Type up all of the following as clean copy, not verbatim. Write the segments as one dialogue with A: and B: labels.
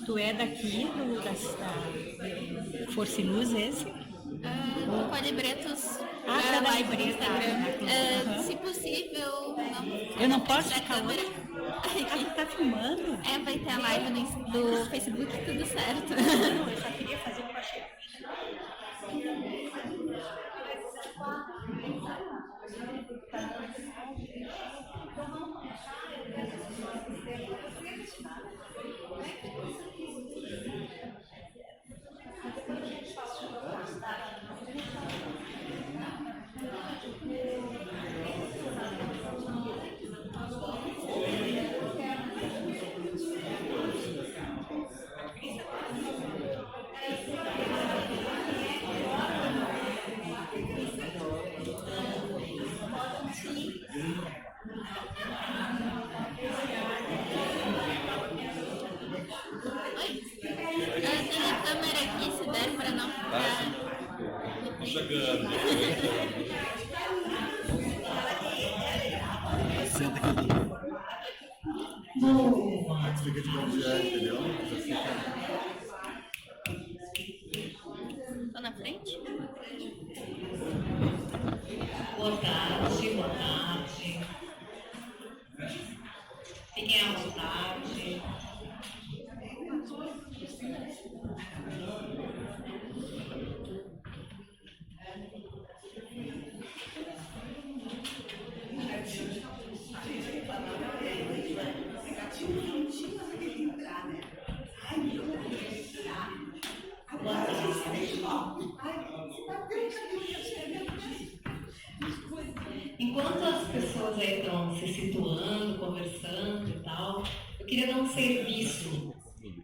A: Tu é daqui, da Força e Luz, esse?
B: Do Colibretos.
A: Tá
B: lá
A: daí,
B: no Instagram.
A: Uhum.
B: Se possível, não.
A: Eu não posso
B: da
A: ficar
B: câmera.
A: Tu tá filmando?
B: Vai ter a live do Facebook, tudo certo.
A: Não, eu só queria fazer um achei.
B: Tem a câmera aqui, se der pra não ficar.
C: Tô chegando. Senta aqui. Fica de onde é, entendeu?
B: Tô na frente?
D: Boa tarde, boa tarde. Fiquem à vontade. Enquanto as pessoas aí estão se situando, conversando e tal, eu queria dar um serviço.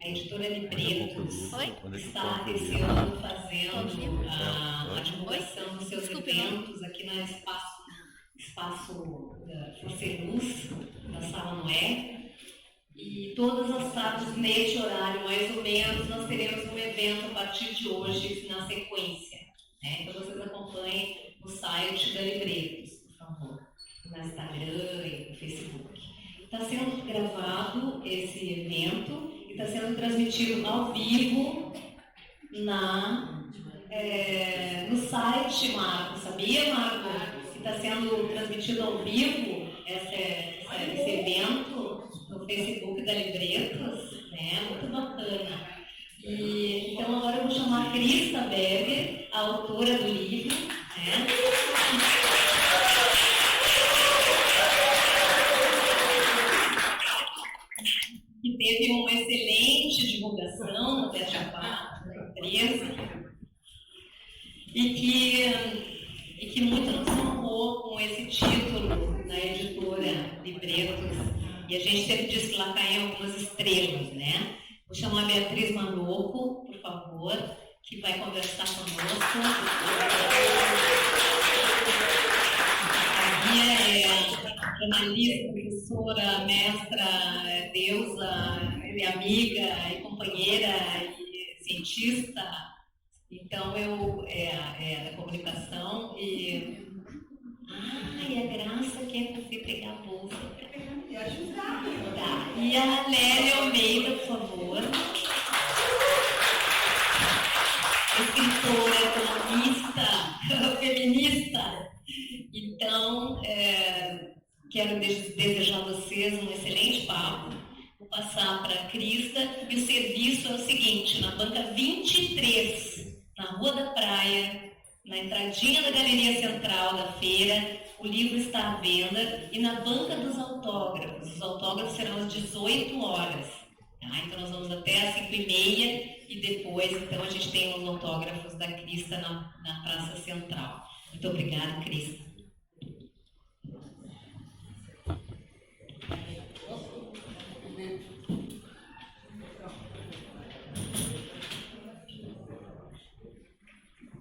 D: A editora Libretos está esse ano fazendo a divulgação dos seus eventos aqui no espaço da Força e Luz, da Sala Noé. E todas as tardes, neste horário, mais ou menos, nós teremos um evento a partir de hoje, na sequência. Né? Então, vocês acompanhem no site da Libretos, por favor, no Instagram e no Facebook. Está sendo gravado esse evento e está sendo transmitido ao vivo no site, Marco. Sabia, Marco? Que está sendo transmitido ao vivo esse evento no Facebook da Libretos, né? Muito bacana. Então agora eu vou chamar a Krista Berger, a autora do livro, né? Que teve uma excelente divulgação no Teste-A da empresa e que muito nos honrou com esse título na editora Libretos. E a gente teve de destacar em algumas estrelas, né? Vou chamar a Beatriz Manoco, por favor, que vai conversar conosco. A Bia é jornalista, professora, mestra, deusa, amiga e companheira e cientista. Então, eu é da comunicação e a Graça quer você pegar a bolsa.
E: Me ajudar.
D: Tá. E a Lélia Almeida, por favor. Escritora, economista, feminista. Então, quero desejar a vocês um excelente papo. Vou passar para a Krista. E o serviço é o seguinte: na banca 23, na Rua da Praia, na entradinha da Galeria Central da feira, o livro está à venda, e na banca dos autógrafos. Os autógrafos serão às 18 horas. Tá? Então nós vamos até às 5h30 e depois então a gente tem os autógrafos da Krista na Praça Central. Muito obrigada, Krista.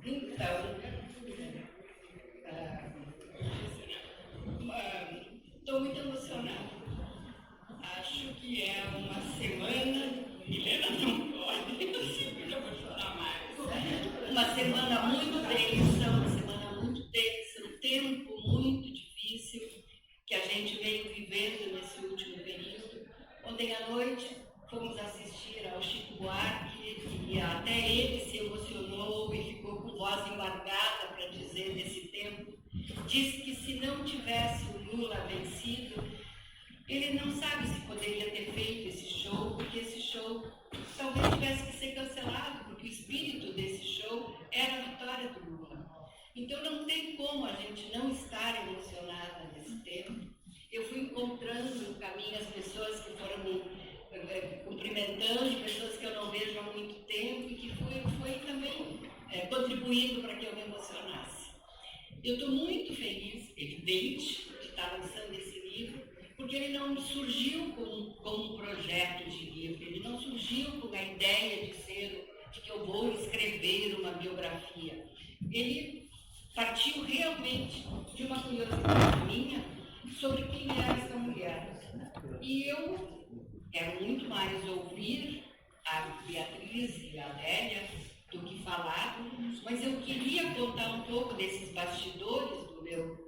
E: Então, estou muito emocionada. Acho que é uma semana, Helena não pode, eu sempre já vou chorar mais. Uma semana muito tensa, um tempo muito difícil que a gente veio vivendo nesse último período. Ontem à noite fomos assistir ao Chico Buarque, e até ele se emocionou e ficou com voz embargada para dizer nesse tempo, disse que se não tivesse o Lula vencido, ele não sabe se poderia ter feito esse show, porque esse show talvez tivesse que ser cancelado, porque o espírito desse show era a vitória do Lula. Então não tem como a gente não estar emocionada nesse tempo. Eu fui encontrando no caminho as pessoas que foram me cumprimentando, pessoas que eu não vejo há muito tempo e que foi também contribuindo para que eu me emocionasse. Eu estou muito feliz, evidente, de estar lançando esse livro, porque ele não surgiu como um projeto de livro, ele não surgiu com a ideia de que eu vou escrever uma biografia. Ele partiu realmente de uma curiosidade minha sobre quem era essa mulher. E eu quero muito mais ouvir a Beatriz e a Adélia do que falar, mas eu queria contar um pouco desses bastidores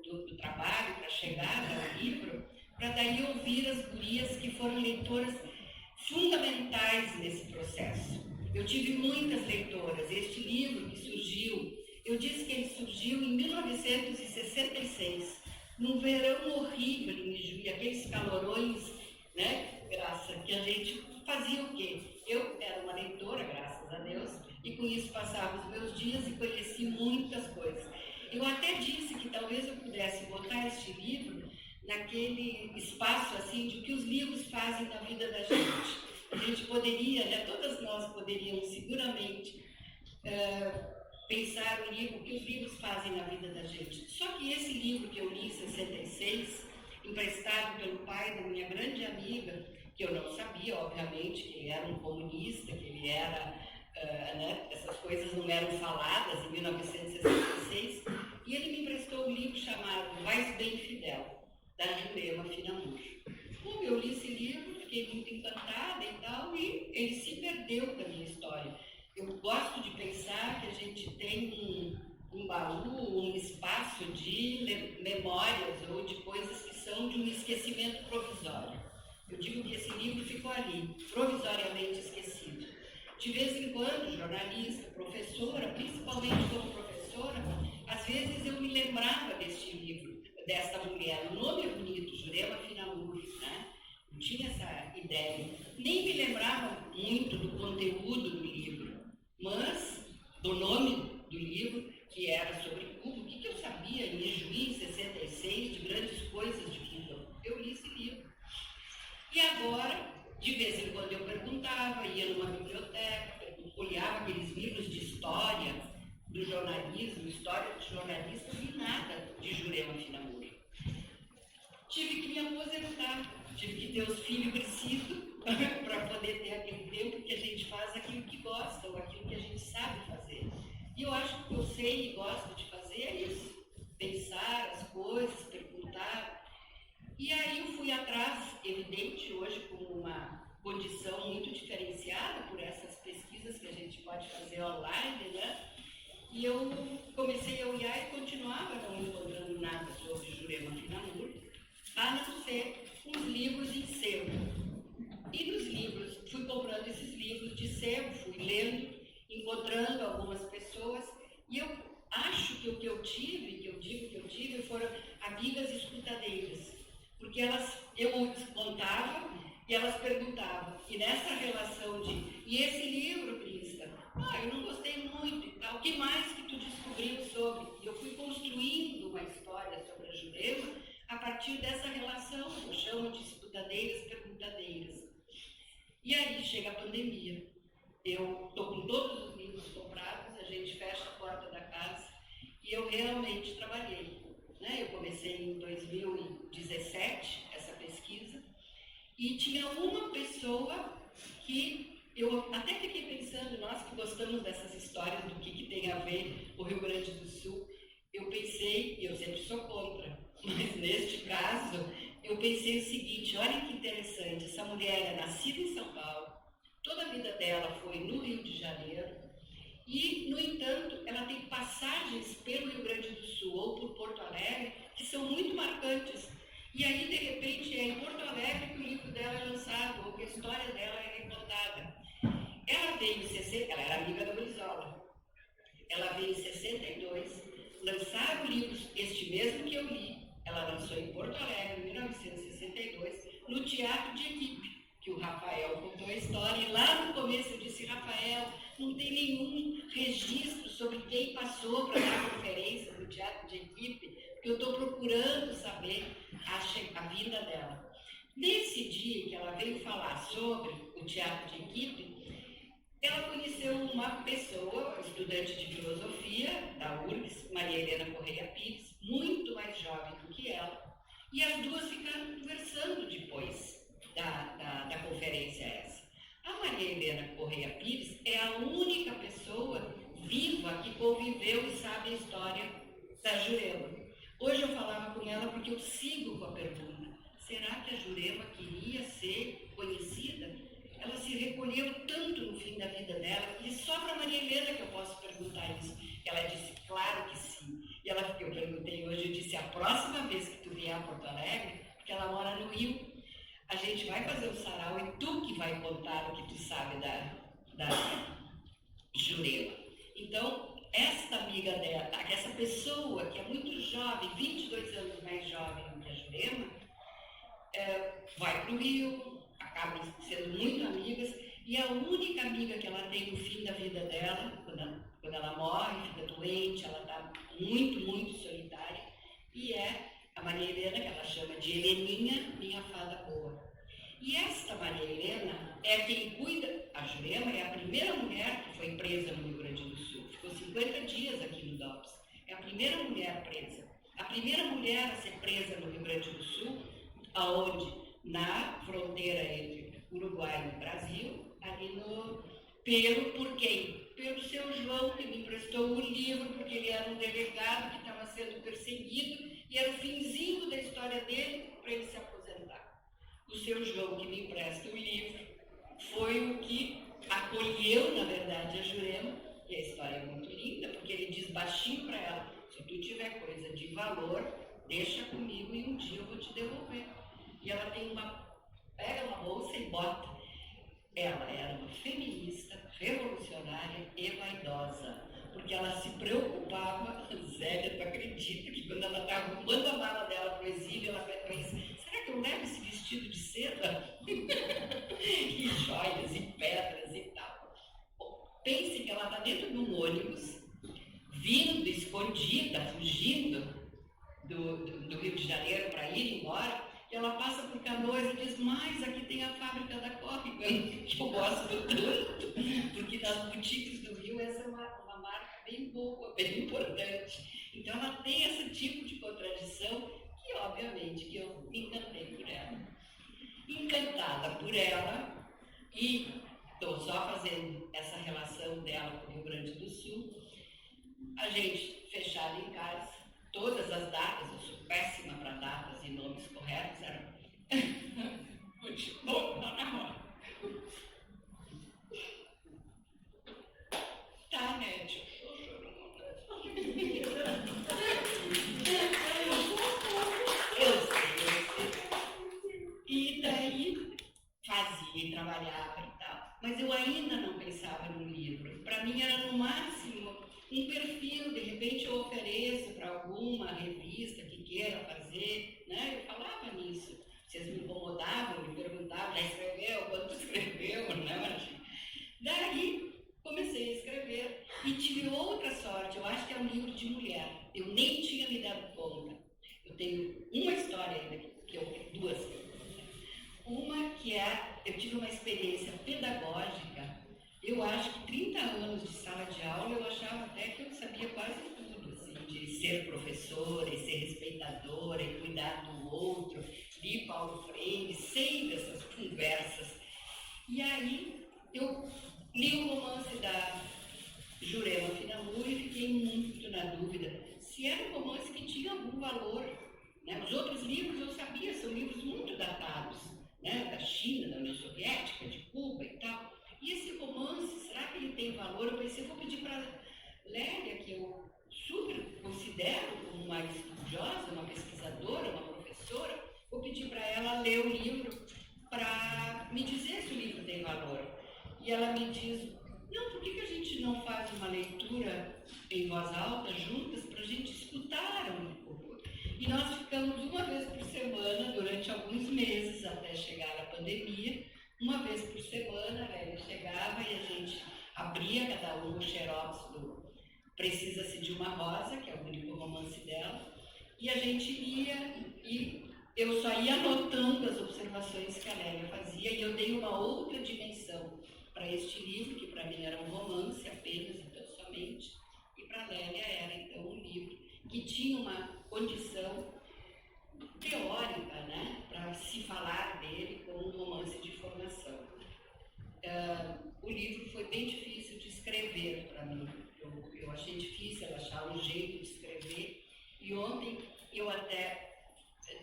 E: do trabalho para chegar ao livro, para daí ouvir as gurias que foram leitoras fundamentais nesse processo. Eu tive muitas leitoras. Este livro que surgiu, eu disse que ele surgiu em 1966, num verão horrível em Juí, aqueles calorões, né, Graça, que a gente fazia o quê? Eu era uma leitora, graças a Deus, e com isso passava os meus dias e conheci muitas coisas. Eu até disse que talvez eu pudesse botar este livro naquele espaço assim de o que os livros fazem na vida da gente. A gente poderia, né, todas nós poderíamos seguramente pensar o livro, o que os livros fazem na vida da gente. Só que esse livro que eu li em 66, emprestado pelo pai da minha grande amiga, que eu não sabia, obviamente, que ele era um comunista, que ele era, né, essas coisas não eram faladas em 1966, e ele me emprestou um livro chamado Vais Bem Fidel, da Jurema Finamur. Como eu li esse livro, fiquei muito encantada e tal, e ele se perdeu da minha história. Eu gosto de pensar que a gente tem um baú, um espaço de memórias ou de coisas que são de um esquecimento provisório. Eu digo que esse livro ficou ali, provisoriamente esquecido. De vez em quando, jornalista, professora, principalmente como professora, às vezes eu me lembrava deste livro, desta mulher. O nome é bonito, Jurema Finamur, né? Não tinha essa ideia. Nem me lembrava muito do conteúdo do livro, mas do nome do livro, que era sobre Cuba. O que eu sabia em Juí, em 66, de grandes coisas de Cuba? Eu li esse livro. E agora, de vez em quando eu perguntava, ia numa biblioteca, olhava aqueles livros de história do jornalismo, história de jornalista, não vi nada de Jurema Finamur. Tive que me aposentar, tive que ter os filhos crescidos para poder ter aquele tempo que a gente faz aquilo que gosta, ou aquilo que a gente sabe fazer. E eu acho que eu sei e gosto de fazer é isso, pensar as coisas, perguntar. E aí eu fui atrás, evidente, hoje com uma condição muito diferenciada por essas pesquisas que a gente pode fazer online, né? E eu comecei a olhar e continuava não encontrando nada sobre Jurema Finamur, a não ser uns livros em sebo. E nos livros, fui comprando esses livros de sebo, fui lendo, encontrando algumas pessoas, e eu acho que o que eu tive, que eu digo que eu tive, foram amigas escutadeiras, porque eu contava e elas perguntavam, e nessa relação e esse livro, Crista? Eu não gostei muito e tal, o que mais que tu descobriu sobre? E eu fui construindo uma história sobre a Jurema a partir dessa relação, eu chamo de escutadeiras, perguntadeiras. E aí chega a pandemia. Eu estou com todos os livros comprados, a gente fecha a porta da casa e eu realmente trabalhei. Né? Eu comecei em 2017 essa pesquisa e tinha uma pessoa que eu até fiquei pensando, nós que gostamos dessas histórias do que tem a ver o Rio Grande do Sul, eu pensei, e eu sempre sou contra, mas neste caso eu pensei o seguinte, olha que interessante, essa mulher é nascida em São Paulo, toda a vida dela foi no Rio de Janeiro e, no entanto, ela tem passagens pelo Rio Grande do Sul ou por Porto Alegre que são muito marcantes. E aí, de repente, é em Porto Alegre que o livro dela é lançado ou que a história dela é recontada. Ela veio em 60, ela era amiga da Brizola. Ela veio em 62, lançar o livro, este mesmo que eu li, ela lançou em Porto Alegre, em 1962, no Teatro de Equipe, que o Rafael contou a história, e lá no começo eu disse, Rafael, não tem nenhum registro sobre quem passou para dar conferência no Teatro de Equipe, porque eu estou procurando saber a vinda dela. Nesse dia que ela veio falar sobre o Teatro de Equipe, ela conheceu uma pessoa, estudante de filosofia da URGS, Maria Helena Correia Pires, muito mais jovem do que ela, e as duas ficaram conversando depois da conferência essa. A Maria Helena Correia Pires é a única pessoa viva que conviveu e sabe a história da Jurema. Hoje eu falava com ela porque eu sigo com a pergunta, será que a Jurema queria ser conhecida? Ela se recolheu tanto no fim da vida dela, e só para Maria Helena que eu posso perguntar isso. Ela disse, claro que sim. E ela, eu perguntei hoje, eu disse, a próxima vez que tu vier a Porto Alegre, porque ela mora no Rio, a gente vai fazer um sarau e tu que vai contar o que tu sabe da Jurema. Então, esta amiga dela, essa pessoa que é muito jovem, 22 anos mais jovem do que a Jurema, vai para o Rio, acabam sendo muito amigas, e a única amiga que ela tem no fim da vida dela, quando ela morre, fica doente, ela está muito, muito solitária, e é a Maria Helena, que ela chama de Heleninha, minha fada boa. E esta Maria Helena é quem cuida, a Jurema é a primeira mulher que foi presa no Rio Grande do Sul, ficou 50 dias aqui no DOPS, é a primeira mulher presa, a primeira mulher a ser presa no Rio Grande do Sul, aonde? Na fronteira entre Uruguai e Brasil, ali por quem? Pelo seu João, que me emprestou o livro, porque ele era um delegado que estava sendo perseguido, e era o finzinho da história dele para ele se aposentar. O seu João, que me empresta o livro, foi o que acolheu, na verdade, a Jurema, e a história é muito linda, porque ele diz baixinho para ela, se tu tiver coisa de valor, deixa comigo e um dia eu vou te devolver. E ela pega uma bolsa e bota. Ela era uma feminista, revolucionária e vaidosa, porque ela se preocupava, Zélia, tu acredita que quando ela estava arrumando a mala dela para o exílio, ela pensa, será que eu levo esse vestido de seda? E joias, e pedras e tal. Bom, pense que ela está dentro de um ônibus, vindo, escondida, fugindo do Rio de Janeiro para ir embora, e ela passa por Canoas e diz, mas aqui tem a fábrica da Corrigan, que eu gosto tanto, porque nas boutiques do Rio essa é uma marca bem boa, bem importante. Então ela tem esse tipo de contradição que, obviamente, que eu me encantei por ela. Encantada por ela, e estou só fazendo essa relação dela com o Rio Grande do Sul, a gente fechada em casa, todas as datas, eu sou péssima para datas e nomes corretos, eram Bom, tá na hora. Tá, né, tio? Eu sei. E daí fazia e trabalhava e tal. Mas eu ainda não pensava no livro. Para mim era no máximo um perfil, de repente eu ofereço para alguma revista que queira fazer, né? Eu falava nisso. Vocês me incomodavam, me perguntavam, já escreveu? Quanto escreveu? Né? Daí comecei a escrever e tive outra sorte. Eu acho que é um livro de mulher. Eu nem tinha me dado conta. Eu tenho uma história ainda, duas. Uma que eu tive uma experiência pedagógica. Eu acho que 30 anos de sala de aula, eu achava até que eu sabia quase tudo, assim, de ser professora, e ser respeitadora, e cuidar do outro, li Paulo Freire, sei dessas conversas. E aí, eu li o romance da Jurema Finamura e fiquei muito na dúvida se era um romance que tinha algum valor. Né? Os outros livros eu sabia, são livros muito datados, né? Da China, da União Soviética, de Cuba e tal. E esse romance, será que ele tem valor? Eu pensei, vou pedir para Lélia, que eu super considero como uma estudiosa, uma pesquisadora, uma professora, vou pedir para ela ler o livro para me dizer se o livro tem valor. E ela me diz em voz alta, juntas, para a gente escutar um pouco. E nós ficamos uma vez por semana, durante alguns meses, até chegar a pandemia. Uma vez por semana, a Lélia chegava e a gente abria cada um o xerox do Precisa-se de uma Rosa, que é o único romance dela, e a gente ia e eu só ia anotando as observações que a Lélia fazia, e eu dei uma outra dimensão para este livro, que para mim era um romance apenas e tão somente, e para a Lélia era então um livro que tinha uma condição teórica, né, para se falar dele como um romance de formação. O livro foi bem difícil de escrever para mim. Eu achei difícil achar um jeito de escrever. E ontem eu até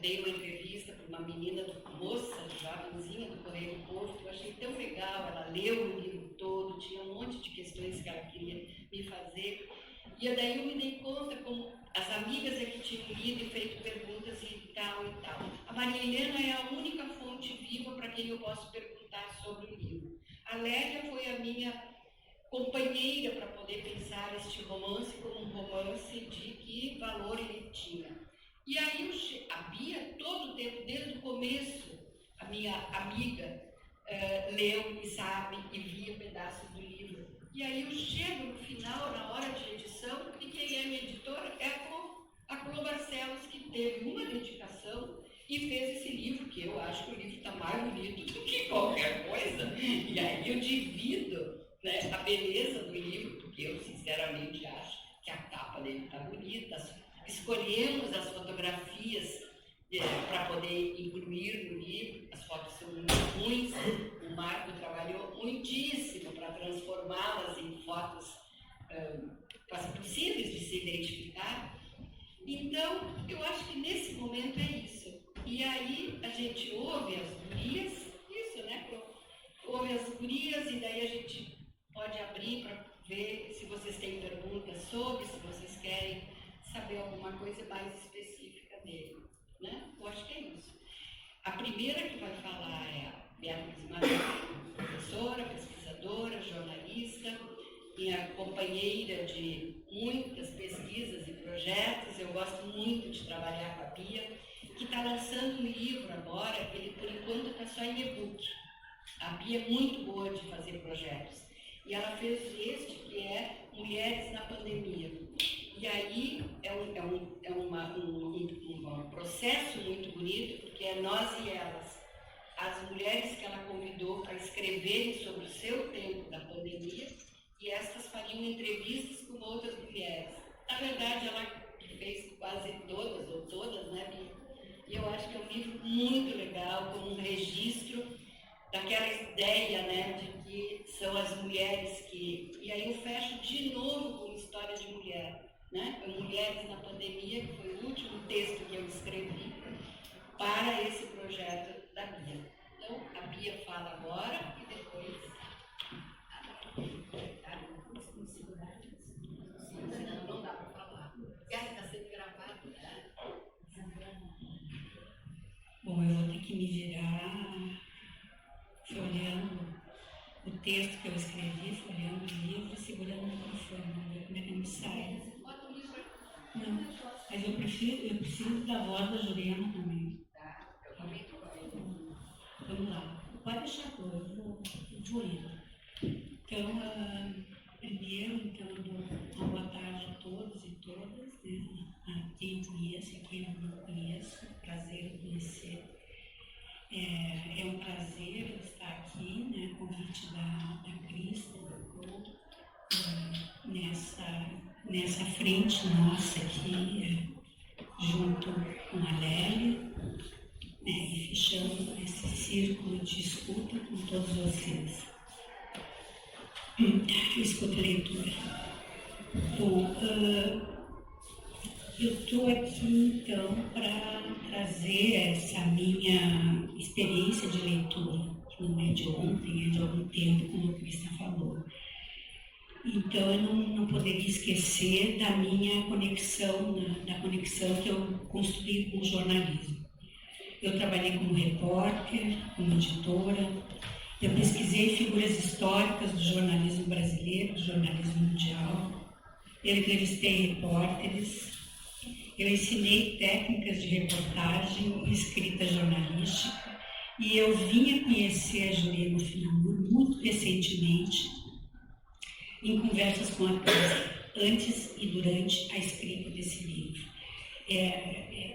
E: dei uma entrevista para uma menina, moça, jovenzinha do Correio do Povo, que eu achei tão legal. Ela leu o livro todo, tinha um monte de questões que ela queria me fazer. E daí eu me dei conta como as amigas é que tinham lido e feito perguntas e tal e tal. A Maria Helena é a única fonte viva para quem eu posso perguntar sobre o livro. A Lélia foi a minha companheira para poder pensar este romance como um romance de que valor ele tinha. E aí a Bia, todo o tempo, desde o começo, a minha amiga leu e sabe e via pedaços do livro. E aí eu chego no final, na hora de edição, e quem é minha editora é a Clô Barcelos, que teve uma dedicação e fez esse livro, que eu acho que o livro está mais bonito do que qualquer coisa. E aí eu divido, né, a beleza do livro, porque eu sinceramente acho que a capa dele está bonita. Escolhemos as fotografias para poder incluir no livro. As fotos são muito ruins, o Marco trabalhou muitíssimo para transformá-las em fotos quase possíveis de se identificar. Então, eu acho que nesse momento é isso. E aí a gente ouve as gurias, isso, né? Ouve as gurias e daí a gente pode abrir para ver se vocês têm perguntas sobre, se vocês querem saber alguma coisa mais específica dele, né? Eu acho que é isso. A primeira que vai falar é a Beatriz Maria, professora, pesquisadora, jornalista, minha companheira de muitas pesquisas e projetos. Eu gosto muito de trabalhar com a Bia, que está lançando um livro agora, ele por enquanto está só em e-book. A Bia é muito boa de fazer projetos. E ela fez este, que é Mulheres na Pandemia. E aí é um processo muito bonito, porque é nós e elas. As mulheres que ela convidou para escreverem sobre o seu tempo da pandemia, e estas fariam entrevistas com outras mulheres. Na verdade, ela fez quase todas, ou todas, né, Bia? E eu acho que é um livro muito legal, como um registro daquela ideia, né, de que são as mulheres que... E aí eu fecho de novo com História de Mulher, né? Mulheres na Pandemia, que foi o último texto que eu escrevi para esse projeto da Bia. Então, a Bia fala agora e depois... Não dá para falar. Está sendo gravado, né?
A: Bom, eu vou ter que me virar folheando o texto que eu escrevi, folheando o livro, segurando o microfone, não ver como é que eu me saio. Não, mas eu preciso da voz da Juliana também. Vamos lá. Pode deixar a cor, eu vou ir. Então, primeiro, então, eu dou uma boa tarde a todos e todas, né? A quem conhece, a quem não conhece, prazer em conhecer. É um prazer estar aqui, né? Convite da Crista, nessa frente nossa aqui, junto com a Lélia, né? E fechando esse círculo de escuta com todos vocês. Escuta a leitura. Bom, eu estou aqui então para trazer essa minha experiência de leitura, que não é de ontem, é de algum tempo, como a Crista falou. Então eu não poderia esquecer da minha conexão, da conexão que eu construí com o jornalismo. Eu trabalhei como repórter, como editora, eu pesquisei figuras históricas do jornalismo brasileiro, do jornalismo mundial. eu entrevistei repórteres, eu ensinei técnicas de reportagem e escrita jornalística, e eu vim a conhecer a Jurema Finamur muito recentemente, em conversas com a Crista, antes e durante a escrita desse livro.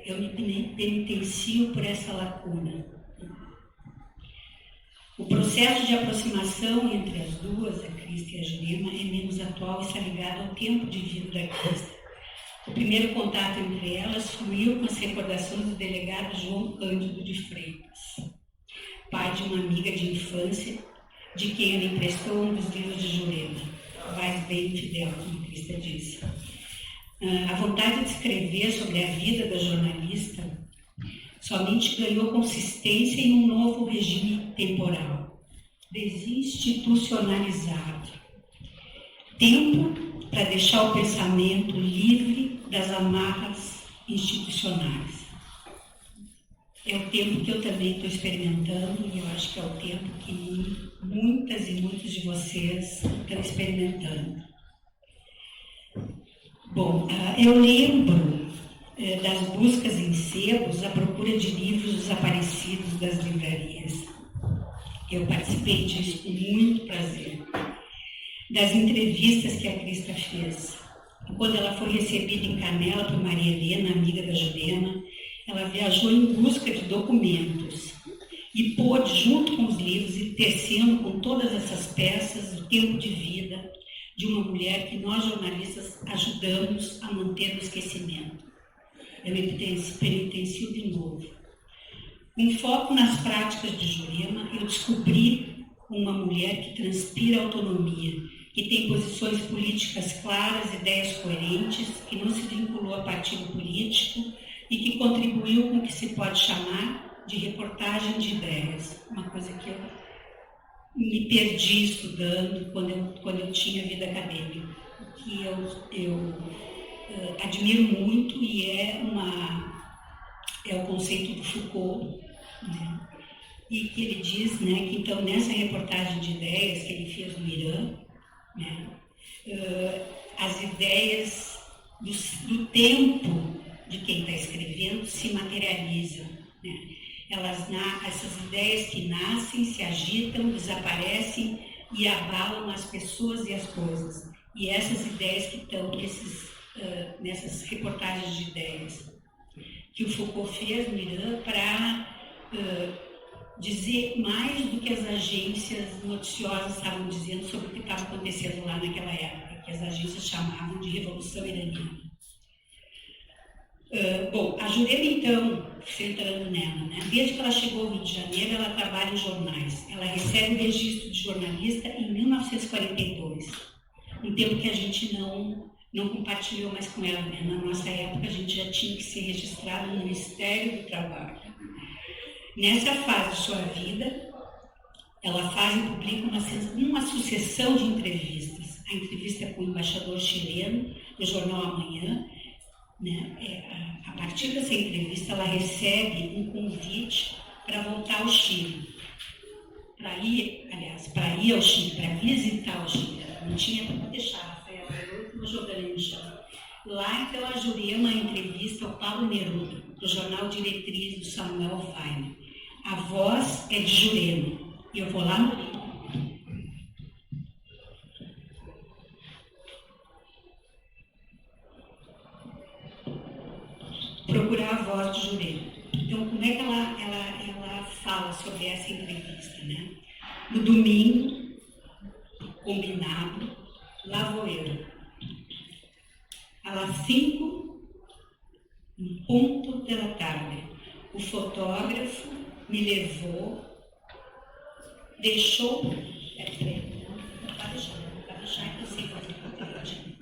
A: Eu me penitencio por essa lacuna. O processo de aproximação entre as duas, a Crista e a Jurema, é menos atual e está ligado ao tempo de vida da Crista. O primeiro contato entre elas fluiu com as recordações do delegado João Cândido de Freitas, pai de uma amiga de infância, de quem ele emprestou um dos livros de Jurema, Vais Bem Fidel, como a Crista disse. A vontade de escrever sobre a vida da jornalista somente ganhou consistência em um novo regime temporal, desinstitucionalizado. Tempo para deixar o pensamento livre das amarras institucionais. É o tempo que eu também estou experimentando e eu acho que é o tempo que muitas e muitos de vocês estão experimentando. Bom, eu lembro das buscas em sebos à procura de livros desaparecidos das livrarias. Eu participei disso com muito prazer. Das entrevistas que a Crista fez. Quando ela foi recebida em Canela por Maria Helena, amiga da Jurema, ela viajou em busca de documentos e pôde, junto com os livros, ir tecendo com todas essas peças o tempo de vida de uma mulher que nós jornalistas ajudamos a manter no esquecimento. Eu me penitencio de novo. Com foco nas práticas de Jurema, eu descobri uma mulher que transpira autonomia, que tem posições políticas claras, ideias coerentes, que não se vinculou a partido político e que contribuiu com o que se pode chamar de reportagem de ideias, uma coisa que eu me perdi estudando quando eu tinha vida acadêmica, que eu admiro muito e é o conceito do Foucault, né? E que ele diz, né, que então nessa reportagem de ideias que ele fez no Irã, né, as ideias do tempo de quem está escrevendo se materializam, né? Essas ideias que nascem, se agitam, desaparecem e abalam as pessoas e as coisas. E essas ideias que estão nessas reportagens de ideias que o Foucault fez no Irã para dizer mais do que as agências noticiosas estavam dizendo sobre o que estava acontecendo lá naquela época, que as agências chamavam de Revolução Iraniana. Bom, a Jurema, então, centrando nela, né? Desde que ela chegou ao Rio de Janeiro, ela trabalha em jornais. Ela recebe o registro de jornalista em 1942, um tempo que a gente não compartilhou mais com ela, né? Na nossa época, a gente já tinha que ser registrado no Ministério do Trabalho. Nessa fase de sua vida, ela faz e publica uma sucessão de entrevistas. A entrevista com o embaixador chileno, do jornal Amanhã, né? A partir dessa entrevista, ela recebe um convite para voltar ao Chile. Para ir ao Chile, para visitar o Chile. Ela não tinha para deixar, Rafael, eu jogando no chão. Lá, então, a Jurema entrevista ao Paulo Neruda, do jornal Diretriz, do Samuel Weiner. A voz é de Jurema. E eu vou lá no livro. Procurar a voz de Jurema. Então, como é que ela fala sobre essa entrevista, né? No domingo, combinado, lá vou eu. Às 5, em ponto da tarde, o fotógrafo me levou, deixou... Não vai deixar que eu sei fazer fotografia.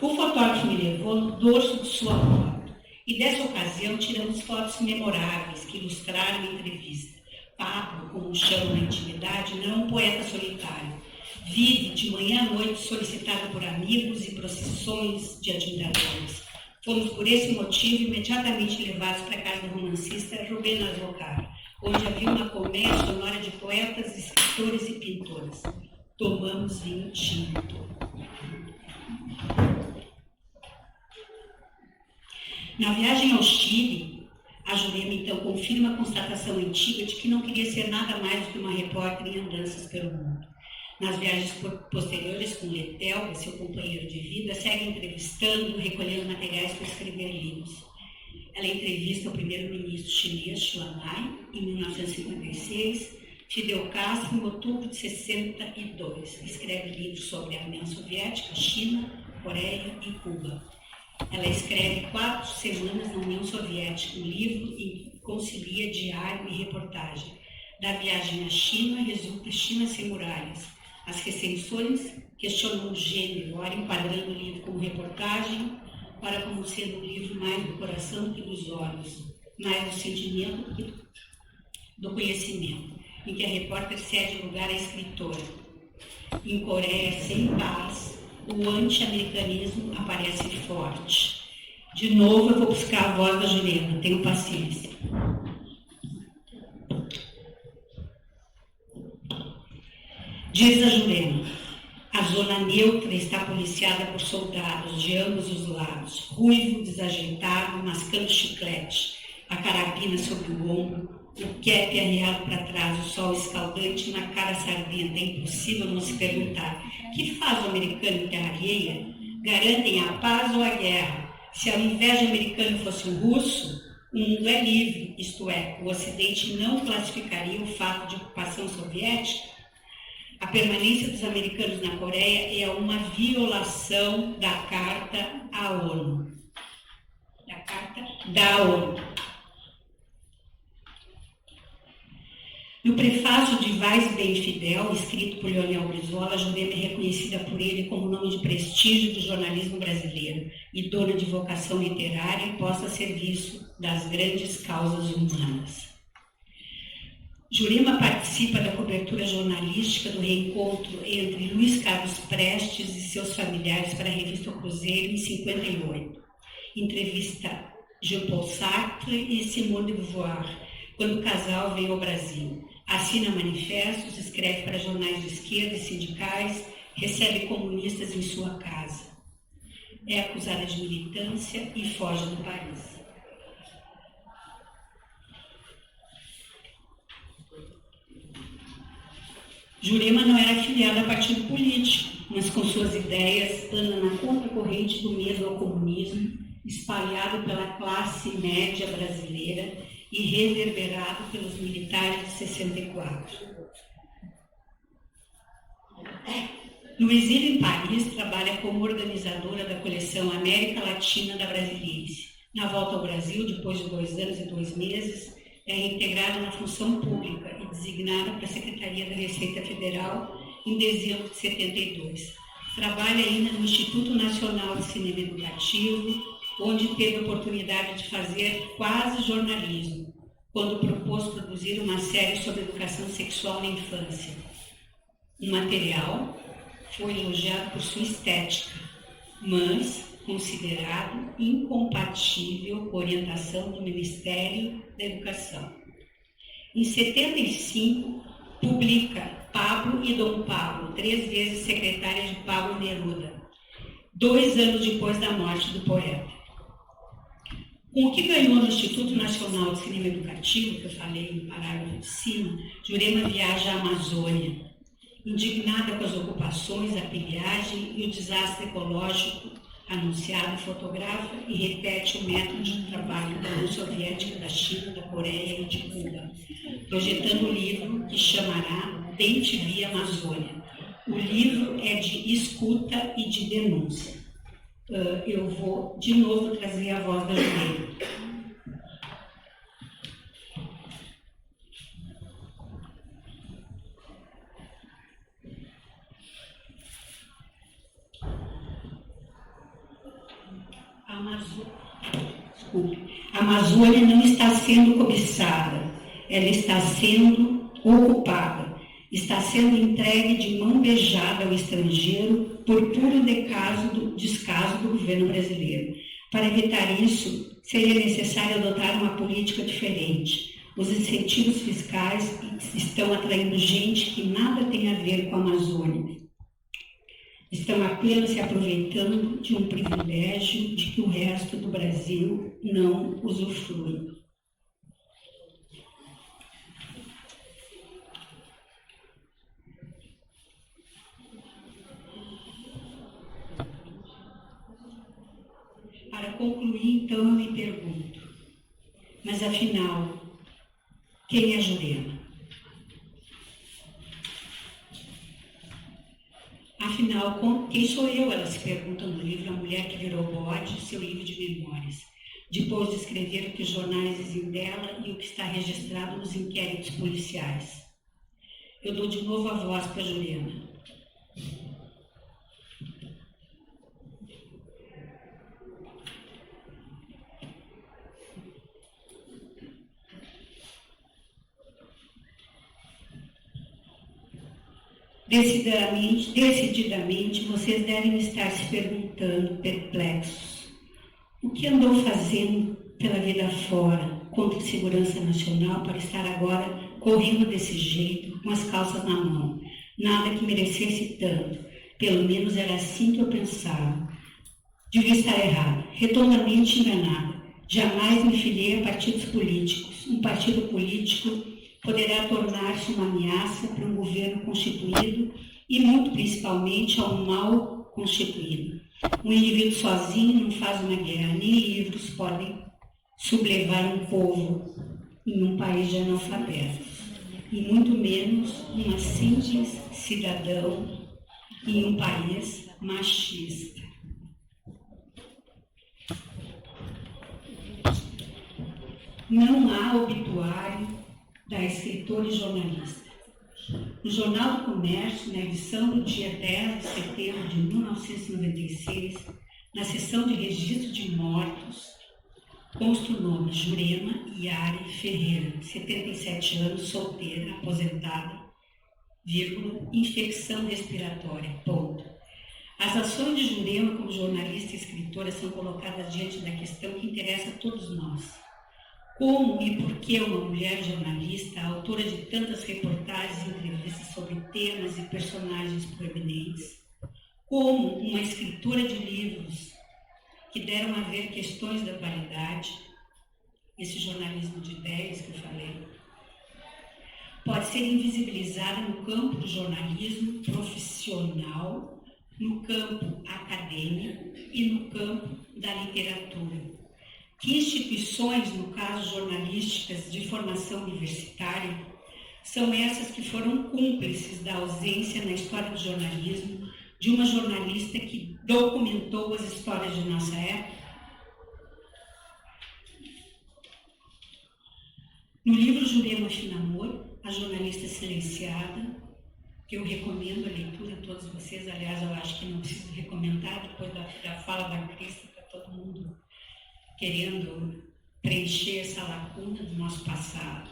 A: O fotógrafo me levou no dorso de sua moto e dessa ocasião tiramos fotos memoráveis que ilustraram a entrevista. Pablo, como chama na intimidade, não é um poeta solitário. Vive de manhã à noite solicitado por amigos e procissões de admiradores. Fomos por esse motivo imediatamente levados para a casa do romancista Rubén Aslocar, onde havia uma colmeia sonora de poetas, escritores e pintores. Tomamos vinho tinto. Na viagem ao Chile, a Jurema então confirma a constatação antiga de que não queria ser nada mais do que uma repórter em andanças pelo mundo. Nas viagens posteriores com Letel, seu companheiro de vida, segue entrevistando, recolhendo materiais para escrever livros. Ela entrevista o primeiro-ministro chinês, Chiang Mai, em 1956, Fidel Castro, em outubro de 62. Escreve livros sobre a União Soviética, China, Coreia e Cuba. Ela escreve 4 semanas na União Soviética, um livro em que concilia diário e reportagem. Da viagem à China resulta China Sem Muralhas. As recensões questionam o gênero, ora enquadrando o livro como reportagem, ora como sendo um livro mais do coração do que dos olhos, mais do sentimento do que do conhecimento, em que a repórter cede lugar à escritora. Em Coreia Sem Paz, o anti-americanismo aparece forte. De novo, eu vou buscar a voz da Jurema, tenho paciência. Diz a Jurema, a zona neutra está policiada por soldados de ambos os lados, ruivo, desajeitado, mascando chiclete, a carabina sobre o ombro, o cap arriado para trás, o sol escaldante na cara sardenta. É impossível não se perguntar, que faz o americano em terra alheia? Garantem a paz ou a guerra? Se ao invés de americano fosse um russo, o mundo é livre, isto é, o Ocidente não classificaria o fato de ocupação soviética? A permanência dos americanos na Coreia é uma violação da Carta à ONU. Da Carta da ONU. No prefácio de Vais Bem Fidel, escrito por Leonel Brizola, a Jurema é reconhecida por ele como nome de prestígio do jornalismo brasileiro e dona de vocação literária e posta a serviço das grandes causas humanas. Jurema participa da cobertura jornalística do reencontro entre Luiz Carlos Prestes e seus familiares para a revista O Cruzeiro em 58. Entrevista Jean-Paul Sartre e Simone de Beauvoir, quando o casal veio ao Brasil. Assina manifestos, escreve para jornais de esquerda e sindicais, recebe comunistas em sua casa. É acusada de militância e foge do país. Jurema não era afiliada a partido político, mas com suas ideias anda na contracorrente do medo ao comunismo, espalhado pela classe média brasileira e reverberado pelos militares de 64. No exílio em Paris, trabalha como organizadora da coleção América Latina da Brasiliense. Na volta ao Brasil, depois de 2 anos e 2 meses, é integrada na função pública e designada para a Secretaria da Receita Federal em dezembro de 72. Trabalha ainda no Instituto Nacional de Cinema Educativo, onde teve a oportunidade de fazer quase jornalismo, quando propôs produzir uma série sobre educação sexual na infância. O material foi elogiado por sua estética, mas considerado incompatível com a orientação do Ministério da Educação. Em 75, publica Pablo e Dom Pablo, 3 vezes secretária de Pablo Neruda, 2 anos depois da morte do poeta. Com o que ganhou no Instituto Nacional de Cinema Educativo, que eu falei no parágrafo de cima, Jurema viaja à Amazônia, indignada com as ocupações, a pilhagem e o desastre ecológico anunciado, fotografa e repete o método de trabalho da União Soviética, da China, da Coreia e de Cuba, projetando o livro que chamará Bem Te Vi Amazônia. O livro é de escuta e de denúncia. Eu vou de novo trazer a voz da Jurema. A Amazônia não está sendo cobiçada, ela está sendo ocupada, está sendo entregue de mão beijada ao estrangeiro por puro descaso do governo brasileiro. Para evitar isso, seria necessário adotar uma política diferente. Os incentivos fiscais estão atraindo gente que nada tem a ver com a Amazônia. Estão apenas se aproveitando de um privilégio de que o resto do Brasil não usufrui. Para concluir, então, eu me pergunto, mas afinal, quem é Jurema? Afinal, quem sou eu? Ela se pergunta no livro A Mulher que Virou Bode, seu livro de memórias, depois de escrever o que os jornais dizem dela e o que está registrado nos inquéritos policiais. Eu dou de novo a voz para Jurema. Decididamente, vocês devem estar se perguntando, perplexos, o que andou fazendo pela vida fora, contra a segurança nacional, para estar agora correndo desse jeito, com as calças na mão? Nada que merecesse tanto, pelo menos era assim que eu pensava. Devia estar errada, redondamente enganada. Jamais me filiei a partidos políticos. Um partido político poderá tornar-se uma ameaça para um governo constituído e, muito principalmente, a um mal constituído. Um indivíduo sozinho não faz uma guerra, nem livros podem sublevar um povo em um país de analfabetos, e muito menos uma simples cidadão em um país machista. Não há obituário da escritora e jornalista. No Jornal do Comércio, na edição do dia 10 de setembro de 1996, na seção de registro de mortos, consta o nome Jurema Iari Ferreira, 77 anos, solteira, aposentada, vírgula, infecção respiratória, ponto. As ações de Jurema como jornalista e escritora são colocadas diante da questão que interessa a todos nós. Como e por que uma mulher jornalista, autora de tantas reportagens e entrevistas sobre temas e personagens proeminentes, como uma escritora de livros que deram a ver questões da atualidade, esse jornalismo de ideias que eu falei, pode ser invisibilizada no campo do jornalismo profissional, no campo acadêmico e no campo da literatura. Que instituições, no caso jornalísticas de formação universitária, são essas que foram cúmplices da ausência na história do jornalismo de uma jornalista que documentou as histórias de nossa época? No livro Jurema Finamor, a jornalista silenciada, que eu recomendo a leitura a todos vocês, aliás, eu acho que não preciso recomendar, depois da fala da Crista, para todo mundo querendo preencher essa lacuna do nosso passado,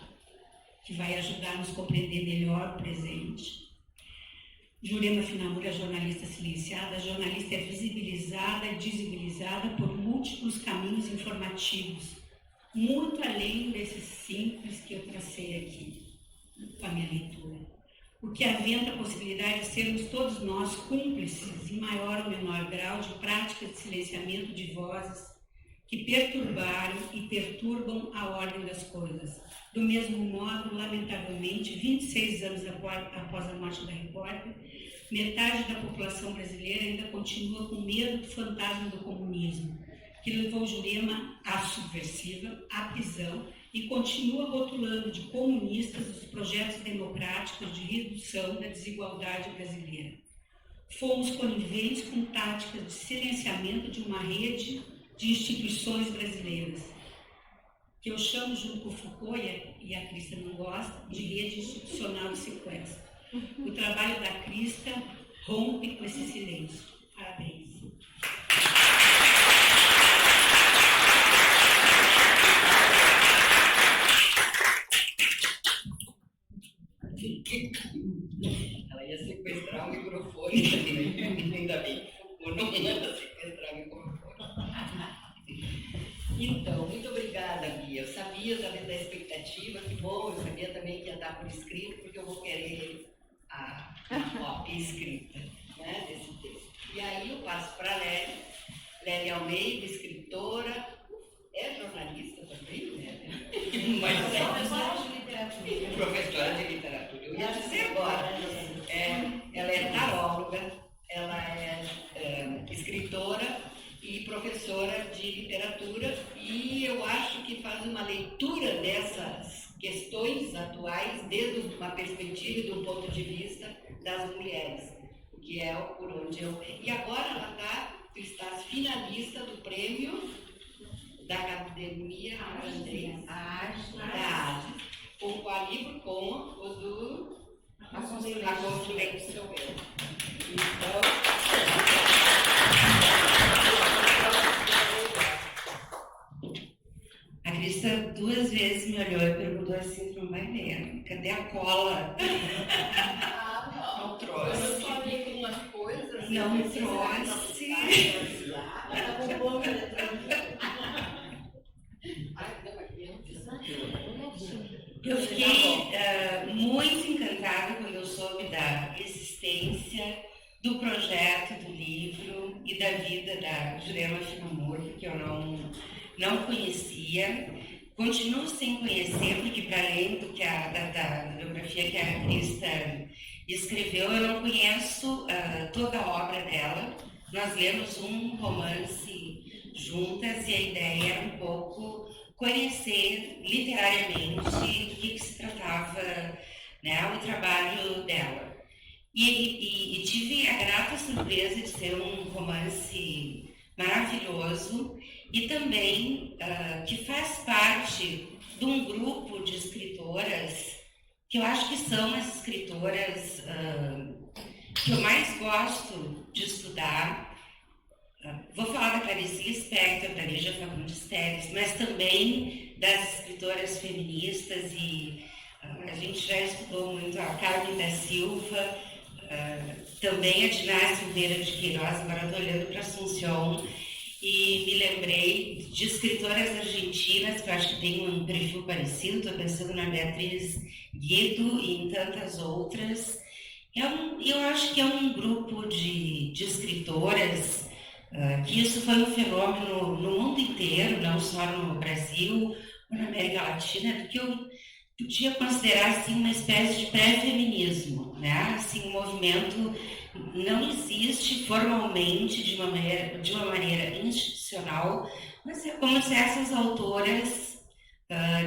A: que vai ajudar a nos compreender melhor o presente. Jurema Finamor é a jornalista silenciada. A jornalista é visibilizada e desibilizada por múltiplos caminhos informativos, muito além desses simples que eu tracei aqui, com a minha leitura. O que aventa a possibilidade de sermos todos nós cúmplices, em maior ou menor grau, de práticas de silenciamento de vozes que perturbaram e perturbam a ordem das coisas. Do mesmo modo, lamentavelmente, 26 anos após a morte da repórter, metade da população brasileira ainda continua com medo do fantasma do comunismo, que levou Jurema à subversiva, à prisão, e continua rotulando de comunistas os projetos democráticos de redução da desigualdade brasileira. Fomos coniventes com táticas de silenciamento de uma rede de instituições brasileiras, que eu chamo, junto com Foucault, e a Crista não gosta, de rede institucional de sequestro. O trabalho da Crista rompe com esse silêncio. Parabéns.
E: Ela ia sequestrar o microfone também, ainda bem que Foucault não manda sequestrar o microfone. Então, muito obrigada, Bia. Eu sabia da expectativa, que bom, eu sabia também que ia estar por escrito, porque eu vou querer a cópia escrita, né, desse texto. E aí eu passo para a Lélia Almeida, escritora, é jornalista também, né? Mas
D: Professora de literatura.
E: professora de literatura. Eu ia dizer agora. Ela é taróloga, ela é escritora e professora de literatura, e eu acho que faz uma leitura dessas questões atuais desde uma perspectiva e de um ponto de vista das mulheres, que é por onde eu... E agora ela está finalista do prêmio da Academia Andrés, da ADES, com o livro com o do A Construção. Então...
F: A Crista 2 vezes me olhou e perguntou assim, não vai ver, cadê a cola?
E: Não trouxe.
D: Eu falei com umas coisas.
F: Não trouxe. Eu fiquei muito encantada quando eu soube da existência do projeto do livro e da vida da Jurema Finamurro, que eu não conhecia. Continuo sem conhecer, porque para além do que da biografia que a Crista escreveu, eu não conheço toda a obra dela. Nós lemos um romance juntas e a ideia era um pouco conhecer literariamente do que se tratava, né, o trabalho dela. E tive a grata surpresa de ser um romance maravilhoso e também que faz parte de um grupo de escritoras que eu acho que são as escritoras que eu mais gosto de estudar. Vou falar da Clarice Lispector, da Lígia Fagundes Telles, mas também das escritoras feministas, e a gente já estudou muito a Carmen da Silva, também a Diná Silveira de Queiroz. Agora estou olhando para Assunção e me lembrei de escritoras argentinas que eu acho que tem um perfil parecido. Estou pensando na Beatriz Guido e em tantas outras. Eu acho que é um grupo de escritoras que isso foi um fenômeno no mundo inteiro, não só no Brasil ou na América Latina, que eu podia considerar assim uma espécie de pré-feminismo, né? Assim, o movimento não existe formalmente de uma maneira institucional, mas é como se essas autoras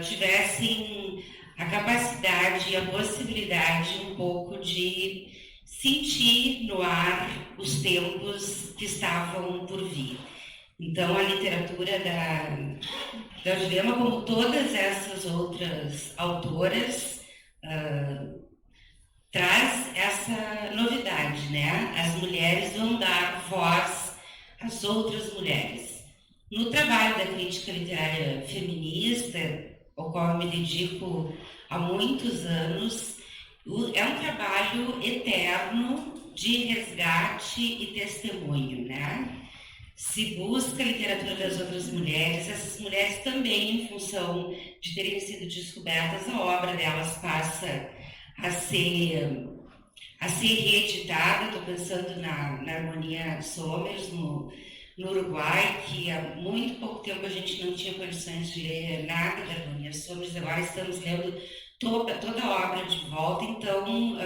F: tivessem a capacidade e a possibilidade um pouco de sentir no ar os tempos que estavam por vir. Então, a literatura da Jurema, como todas essas outras autoras, traz essa novidade, né? As mulheres vão dar voz às outras mulheres. No trabalho da crítica literária feminista, ao qual eu me dedico há muitos anos, é um trabalho eterno de resgate e testemunho, né? Se busca a literatura das outras mulheres, essas mulheres também, em função de terem sido descobertas, a obra delas passa a ser reeditada. Estou pensando na Harmonia Somers, no Uruguai, que há muito pouco tempo a gente não tinha condições de ler nada da Harmonia Somers, agora estamos lendo toda a obra de volta. Então,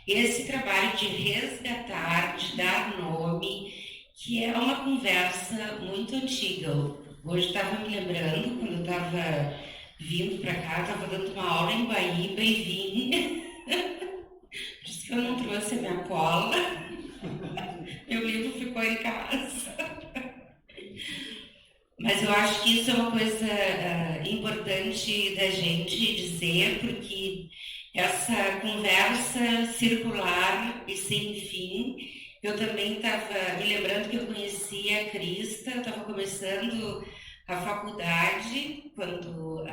F: esse trabalho de resgatar, de dar nome, que é uma conversa muito antiga. Hoje estava me lembrando, quando eu estava vindo para cá, estava dando uma aula em Guaíba e vim. Por isso que eu não trouxe a minha cola. Meu livro ficou em casa. Mas eu acho que isso é uma coisa importante da gente dizer, porque essa conversa circular e sem fim. Eu também estava me lembrando que eu conhecia a Crista, estava começando a faculdade quando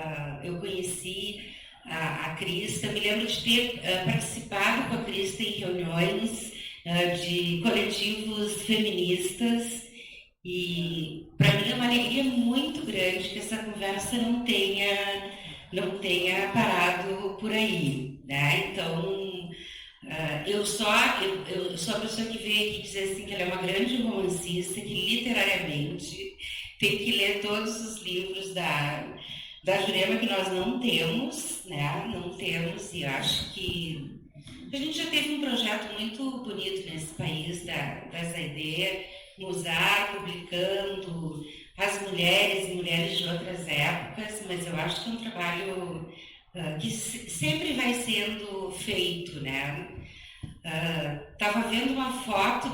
F: eu conheci a Crista. Me lembro de ter participado com a Crista em reuniões de coletivos feministas, e para mim é uma alegria muito grande que essa conversa não tenha parado por aí, né? Então, Eu sou a pessoa que veio aqui dizer assim que ela é uma grande romancista, que literariamente tem que ler todos os livros da Jurema, que nós não temos, né? Não temos, e eu acho que a gente já teve um projeto muito bonito nesse país, da Zaide, Musar, publicando as mulheres e mulheres de outras épocas, mas eu acho que é um trabalho que sempre vai sendo feito, né? Estava vendo uma foto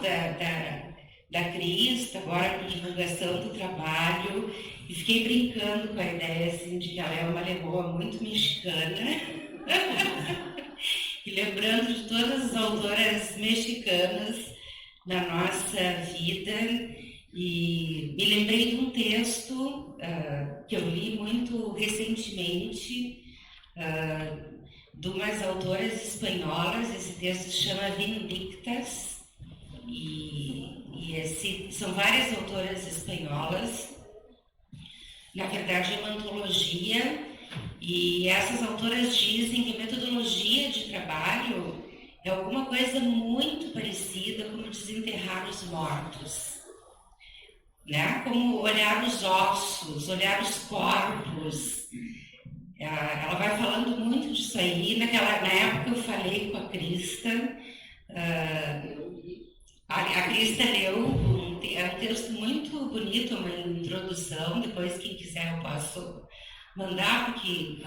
F: da Crista, agora com divulgação do trabalho, e fiquei brincando com a ideia assim, de que ela é uma legoa muito mexicana. E lembrando de todas as autoras mexicanas na nossa vida. E me lembrei de um texto que eu li muito recentemente, de umas autoras espanholas. Esse texto se chama Vindictas, são várias autoras espanholas. Na verdade, é uma antologia, e essas autoras dizem que a metodologia de trabalho é alguma coisa muito parecida com desenterrar os mortos, né? Como olhar os ossos, olhar os corpos. Ela vai falando muito disso aí. Na época eu falei com a Crista. A Crista leu é um texto muito bonito, uma introdução. Depois, quem quiser, eu posso mandar, porque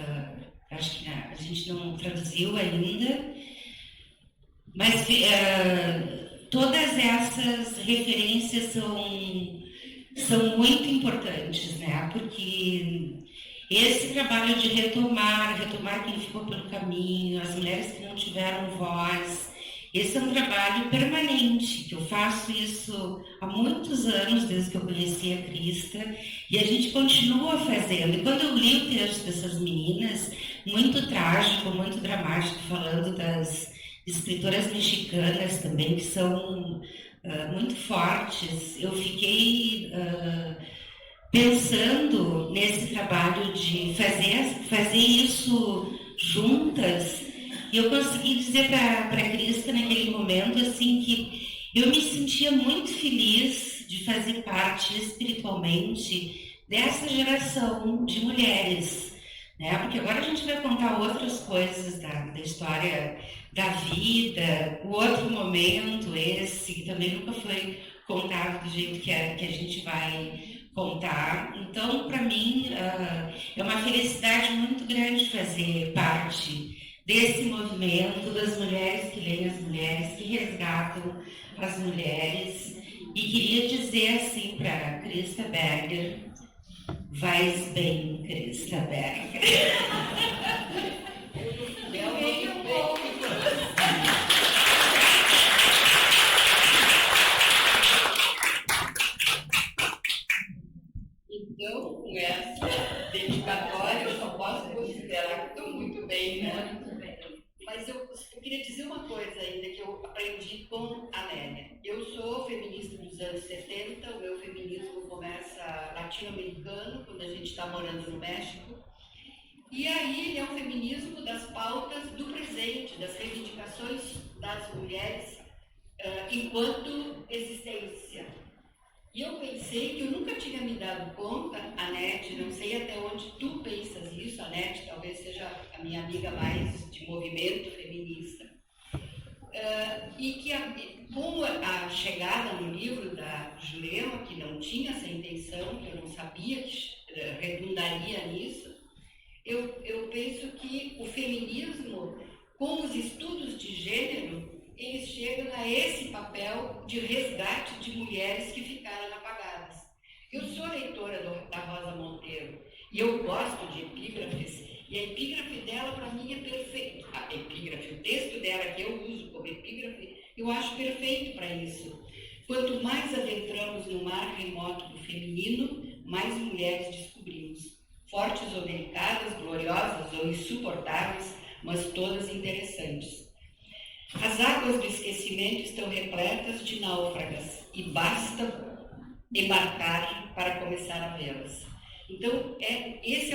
F: acho que a gente não traduziu ainda. Mas todas essas referências são muito importantes, né? Porque esse trabalho de retomar quem ficou pelo caminho, as mulheres que não tiveram voz, esse é um trabalho permanente, que eu faço isso há muitos anos, desde que eu conheci a Crista, e a gente continua fazendo. E quando eu li o texto dessas meninas, muito trágico, muito dramático, falando das escritoras mexicanas também, que são muito fortes, eu fiquei pensando nesse trabalho de fazer isso juntas. E eu consegui dizer para a Crista naquele momento assim, que eu me sentia muito feliz de fazer parte espiritualmente dessa geração de mulheres, né? Porque agora a gente vai contar outras coisas da história da vida, o outro momento, esse, que também nunca foi contado do jeito que a gente vai contar. Então, para mim, é uma felicidade muito grande fazer parte desse movimento das mulheres que leem as mulheres, que resgatam as mulheres. E queria dizer assim para Crista Berger: vais bem, Crista Berger.
E: Então, com essa dedicatória, eu só posso considerar que estou muito bem, né? Mas eu queria dizer uma coisa ainda que eu aprendi com a Nélia. Eu sou feminista dos anos 70, o meu feminismo começa latino-americano, quando a gente está morando no México. E aí ele é um feminismo das pautas do presente, das reivindicações das mulheres enquanto existência. E eu pensei que eu nunca tinha me dado conta, Anete, não sei até onde tu pensas isso, Anete talvez seja a minha amiga mais de movimento feminista, e que com a chegada no livro da Jurema, que não tinha essa intenção, que eu não sabia que redundaria nisso, eu penso que o feminismo, com os estudos de gênero, eles chegam a esse papel de resgate de mulheres que ficaram apagadas. Eu sou leitora da Rosa Monteiro e eu gosto de epígrafes, e a epígrafe dela, para mim, é perfeito. A epígrafe, o texto dela que eu uso como epígrafe, eu acho perfeito para isso. Quanto mais adentramos no mar remoto do feminino, mais mulheres descobrimos. Fortes ou delicadas, gloriosas ou insuportáveis, mas todas interessantes. As águas do esquecimento estão repletas de náufragas e basta embarcar para começar a vê-las. Então, esse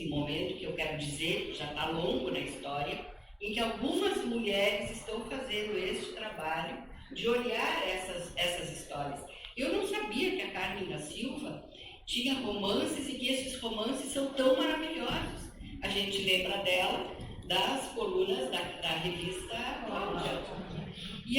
E: momento que eu quero dizer, já está longo na história, em que algumas mulheres estão fazendo este trabalho de olhar essas histórias. Eu não sabia que a Carmen da Silva tinha romances e que esses romances são tão maravilhosos. A gente lembra dela das colunas da revista Cláudia. E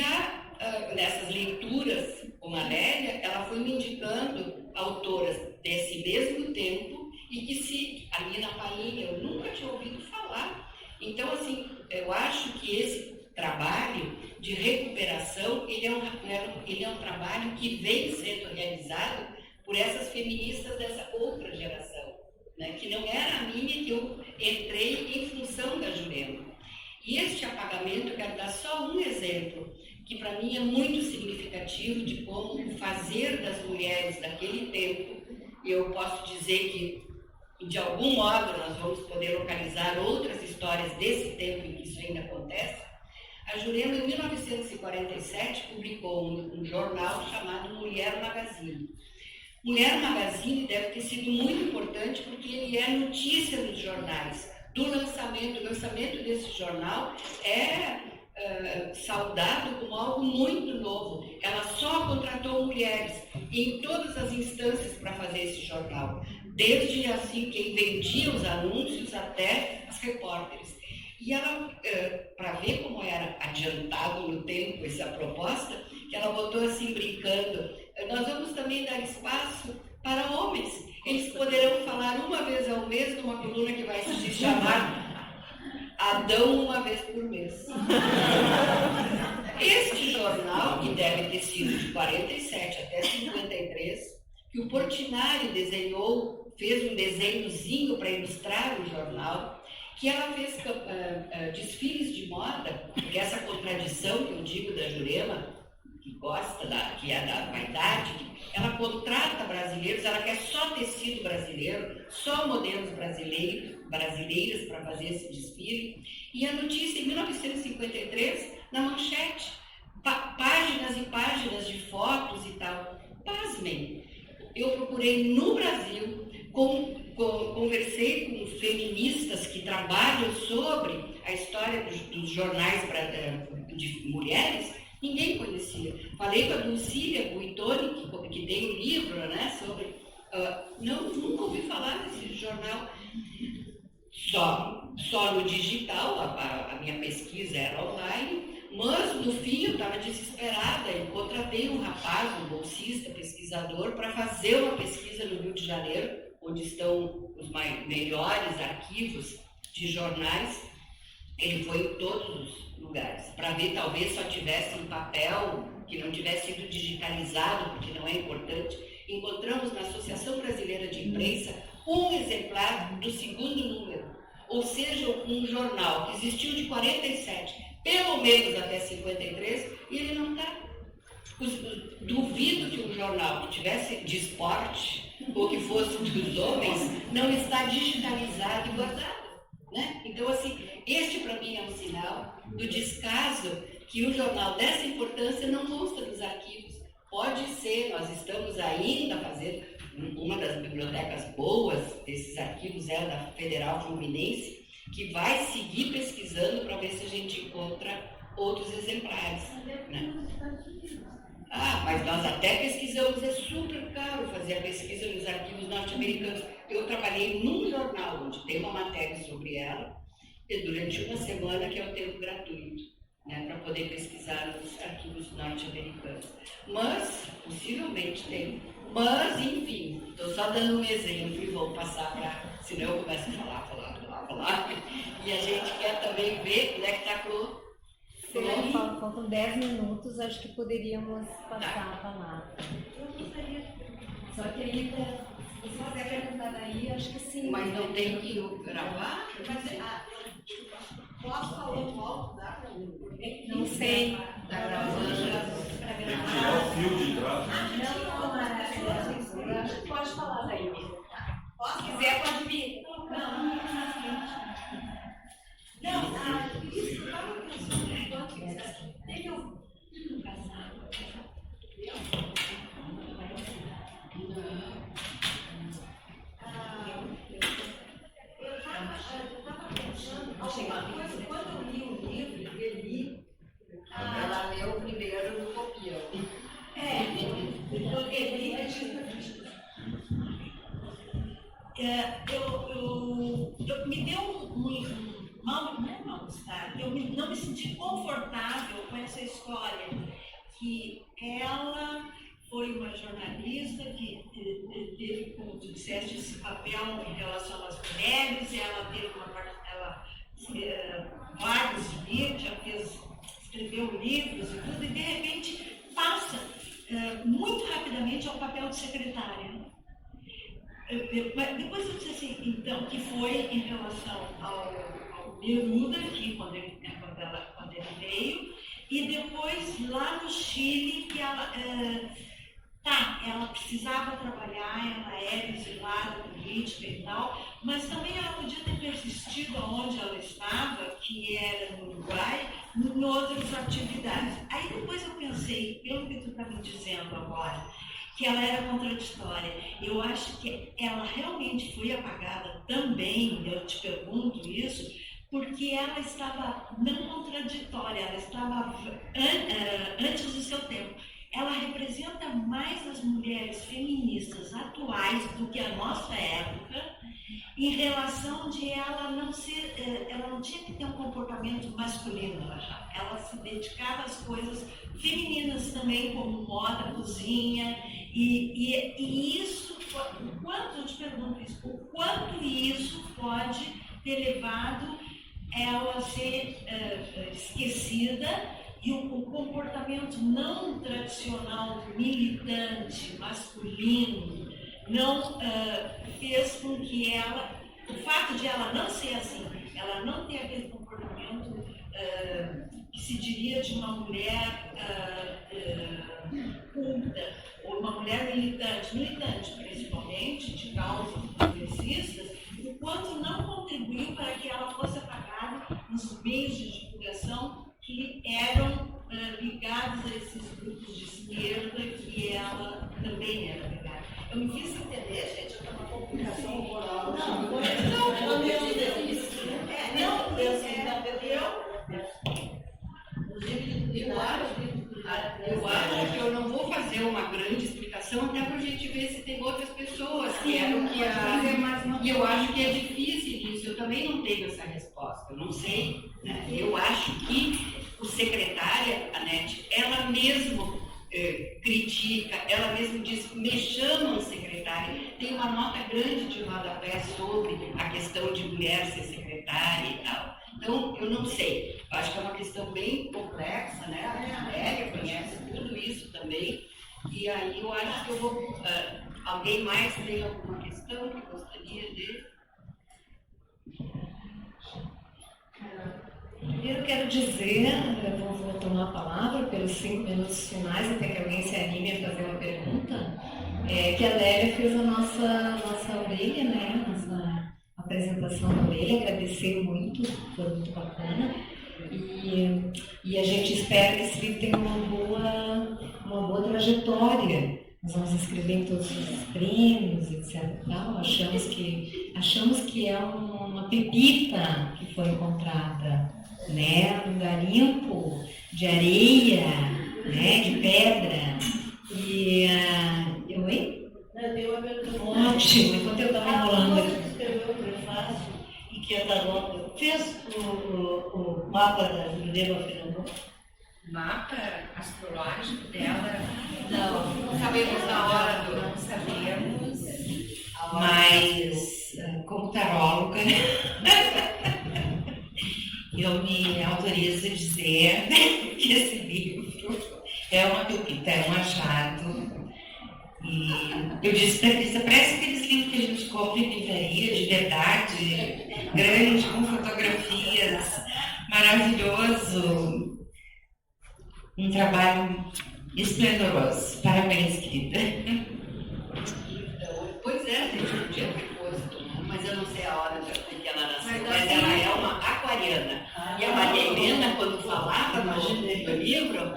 E: nessas leituras com a Lélia, ela foi me indicando autoras desse mesmo tempo e que a Lina Painha eu nunca tinha ouvido falar. Então, assim, eu acho que esse trabalho de recuperação, ele é um trabalho que vem sendo realizado por essas feministas dessa outra geração, né, que não era a minha, que eu entrei em função da Jurema. E este apagamento, eu quero dar só um exemplo, que para mim é muito significativo de como o fazer das mulheres daquele tempo, e eu posso dizer que, de algum modo, nós vamos poder localizar outras histórias desse tempo em que isso ainda acontece. A Jurema, em 1947, publicou um jornal chamado Mulher Magazine. Mulher Magazine deve ter sido muito importante porque ele é notícia nos jornais. O lançamento desse jornal é saudado como algo muito novo. Ela só contratou mulheres em todas as instâncias para fazer esse jornal, desde assim quem vendia os anúncios até as repórteres. E ela, para ver como era adiantado no tempo essa proposta, que ela botou assim brincando: nós vamos também dar espaço para homens. Eles poderão falar uma vez ao mês numa coluna que vai se chamar Adão uma vez por mês. Este jornal, que deve ter sido de 47 até 53, que o Portinari desenhou, fez um desenhozinho para ilustrar o jornal, que ela fez desfiles de moda, porque essa contradição que eu digo da Jurema, que gosta, que é da vaidade, ela contrata brasileiros, ela quer só tecido brasileiro, só modelos brasileiras para fazer esse desfile. E a notícia, em 1953, na manchete, páginas e páginas de fotos e tal. Pasmem, eu procurei no Brasil, conversei com feministas que trabalham sobre a história dos jornais de mulheres. Ninguém conhecia. Falei com a Dulcília Buitoni, que tem um livro, né, sobre... nunca ouvi falar desse jornal. Só no digital, a minha pesquisa era online, mas no fim eu estava desesperada e contratei um rapaz, um bolsista, pesquisador, para fazer uma pesquisa no Rio de Janeiro, onde estão os melhores arquivos de jornais. Ele foi em todos os lugares, para ver, talvez só tivesse em papel, que não tivesse sido digitalizado, porque não é importante. Encontramos na Associação Brasileira de Imprensa um exemplar do segundo número, ou seja, um jornal que existiu de 47, pelo menos até 53, e ele não está. Duvido que um jornal que tivesse de esporte, ou que fosse dos homens, não está digitalizado e guardado. Né? Então, assim, este para mim é um sinal do descaso que um jornal dessa importância não consta nos arquivos. Pode ser, nós estamos ainda fazendo, uma das bibliotecas boas desses arquivos é a da Federal Fluminense, que vai seguir pesquisando para ver se a gente encontra outros exemplares. Né? Mas nós até pesquisamos, é super caro fazer a pesquisa nos arquivos norte-americanos. Eu trabalhei num jornal onde tem uma matéria sobre ela, e durante uma semana, que é o tempo gratuito, né, para poder pesquisar nos arquivos norte-americanos. Mas, possivelmente tem. Mas, enfim, estou só dando um exemplo e vou passar para... Senão eu começo a falar. E a gente quer também ver onde é que está a Clô.
G: Faltam 10 minutos, acho que poderíamos passar a palavra. Só que aí, se você quiser perguntar daí, acho que sim.
E: Mas não tem que gravar?
H: Posso falar um alto? Dá para mim?
G: Não sei.
E: Está gravando?
I: Tem que tirar o fio de trás.
G: Não, acho que pode falar daí.
H: Se quiser, pode vir. Isso estava pensando enquanto teve um passado. Eu estava pensando alguma coisa quando eu li o
A: me deu um mal-estar. Eu não me senti confortável com essa história, que ela foi uma jornalista que teve, como tu disseste, esse papel em relação às mulheres, ela teve vários livros, escreveu livros e tudo, e de repente passa muito rapidamente ao papel de secretária. Mas depois eu disse assim, então, que foi em relação ao Neruda, aqui, quando ele veio, e depois lá no Chile, que ela precisava trabalhar, ela era exilada política e tal, mas também ela podia ter persistido onde ela estava, que era no Uruguai, em outras atividades. Aí depois eu pensei, pelo que tu está me dizendo agora, que ela era contraditória. Eu acho que ela realmente foi apagada também, eu te pergunto isso, porque ela estava não contraditória, ela estava antes do seu tempo. Ela representa mais as mulheres feministas atuais do que a nossa época, em relação de ela não tinha que ter um comportamento masculino, ela se dedicava às coisas femininas também, como moda, cozinha, e isso, eu te pergunto isso, o quanto isso pode ter levado ela a ser esquecida, e o comportamento não tradicional, militante, masculino, não fez com que o fato de ela não ser assim, ela não ter aquele comportamento que se diria de uma mulher culta, ou uma mulher militante principalmente, de causas progressistas, o quanto não contribuiu para que ela fosse apagada nos meios de divulgação que eram ligados a esses grupos de esquerda, que ela também era ligada. Eu me fiz entender, gente, eu estou uma complicação moral.
E: Eu acho que eu não vou fazer uma grande explicação, até para a gente ver se tem outras pessoas que eram que e eu acho que é difícil isso, eu também não tenho essa resposta, eu não sei, né? Eu acho que o secretária, Anete, ela mesmo critica, ela mesmo diz, me chamam secretária, tem uma nota grande de rodapé sobre a questão de mulher ser secretária e tal. Então, eu não sei, eu acho que é uma questão bem complexa, né? A Amélia conhece tudo isso também, e aí eu acho que eu vou... alguém mais tem alguma questão que gostaria de...
D: Primeiro quero dizer, eu vou tomar a palavra pelos 5 minutos finais, até que alguém se anime a fazer uma pergunta, que a Lélia fez a nossa orelha, né? Nossa apresentação da orelha, agradecer muito, foi muito bacana. E a gente espera que esse livro tenha uma boa trajetória. Nós vamos escrever em todos os prêmios, etc. Tal. Achamos que é uma pepita que foi encontrada, né, num garimpo de areia, né, de pedra. E ótimo, enquanto eu estava enrolando aqui.
A: Escreveu o prefácio e que a Tarota fez o mapa da Jurema Fernando.
F: Mapa astrológico dela? Não sabemos na hora do... Não sabemos. Mas, como taróloga, eu me autorizo a dizer que esse livro é uma pepita, é um achado. E eu disse para a Crista, parece aqueles livros que a gente compra em livraria, de verdade, grande, com fotografias, maravilhoso. Um trabalho esplendoroso. Parabéns, querida.
E: Pois é, gente, podia ter posto, mas eu não sei a hora que ela nasceu, mas ela é uma aquariana. E a Maria Helena, quando falava no livro,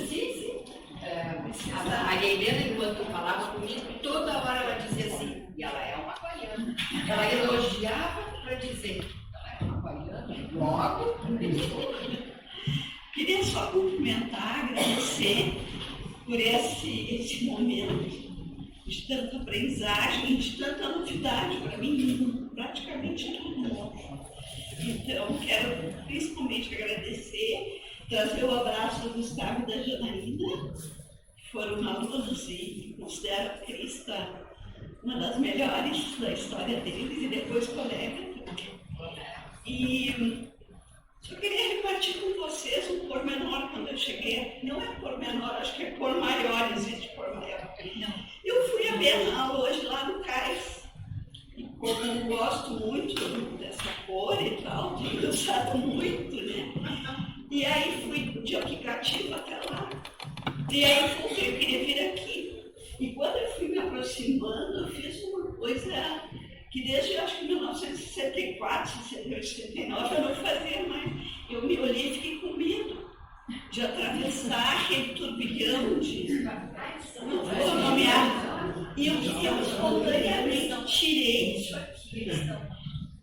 E: sim. A Maria Helena, enquanto falava comigo, toda hora ela dizia assim, e ela é uma aquariana. Ela elogiava para dizer, ela é uma aquariana, logo.
A: Queria só cumprimentar, agradecer por esse momento de tanta aprendizagem, de tanta novidade para mim, praticamente tudo novo. Então, quero principalmente agradecer, trazer o abraço do Gustavo e da Janaína, que foram alunos e considero a Crista uma das melhores da história deles, e depois colega também. E só queria repartir com vocês um pormenor quando eu cheguei aqui. Não é pormenor, acho que é por maior, existe por maior. Não. Eu fui a Bienal hoje lá no Cais. E como gosto muito dessa cor e tal, tenho usado muito, né? E aí fui de aplicativo até lá. E aí eu queria vir aqui. E quando eu fui me aproximando, eu fiz uma coisa que desde, acho que 1964, 69, eu não fazia mais. Eu me olhei e fiquei com medo de atravessar aquele turbilhão de... Não vou nomear. E eu espontaneamente tirei isso aqui.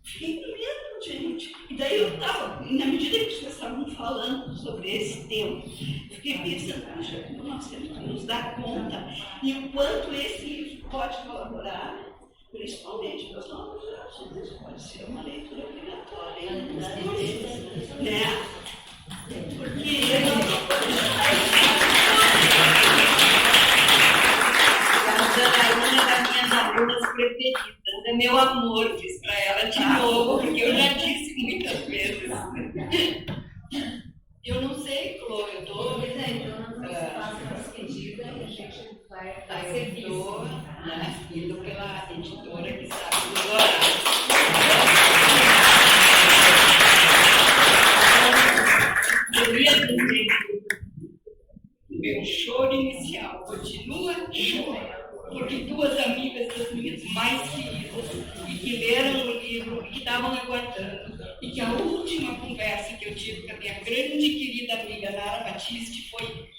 A: Fiquei com medo, gente. E daí eu estava, na medida que vocês estavam falando sobre esse tema, fiquei pensando, puxa, como nós temos que nos dar conta e o quanto esse livro pode colaborar, principalmente para as novas gerações. Pode ser uma leitura obrigatória, né? Porque
F: A Janaína é das minhas alunas preferidas. É meu amor, fiz para ela de novo, porque eu já disse muitas vezes. Eu não sei, Clô, eu estou.
G: Pois é, então nós vamos fazer uma despedida e a gente vai ser visto.
F: Né, indo pela editora que sabe dos horários. Eu ia dizer que o meu choro inicial continua choro, porque duas amigas das minhas mais queridas e que leram o livro e que estavam aguardando, e que a última conversa que eu tive com a minha grande querida amiga Nara Batiste foi: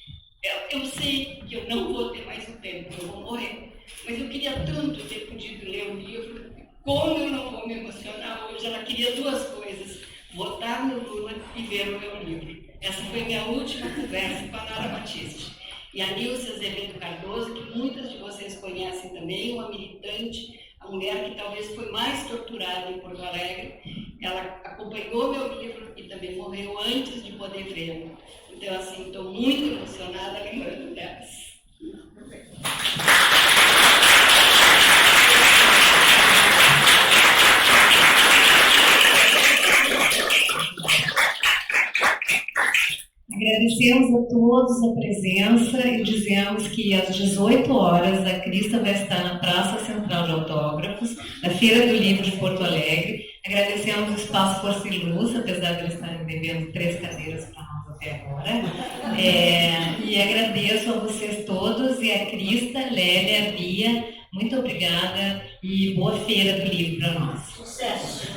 F: eu sei que eu não vou ter mais o tempo, eu vou morrer, mas eu queria tanto ter podido ler o livro, como eu não vou me emocionar hoje. Ela queria duas coisas: votar no Lula e ver o meu livro. Essa foi a minha última conversa com a Nara Batiste. E a Nilce Azevedo Cardoso, que muitas de vocês conhecem também, uma militante, a mulher que talvez foi mais torturada em Porto Alegre, ela acompanhou meu livro e também morreu antes de poder vê-lo. Então, assim, estou muito emocionada lembrando delas.
D: Agradecemos a todos a presença e dizemos que às 18 horas a Crista vai estar na Praça Central de Autógrafos, na Feira do Livro de Porto Alegre. Agradecemos o Espaço Força e Luz, apesar de eles estarem devendo 3 cadeiras para nós até agora. E agradeço a vocês todos e a Crista, Lélia, a Bia, muito obrigada e boa Feira do Livro para nós.
H: Sucesso!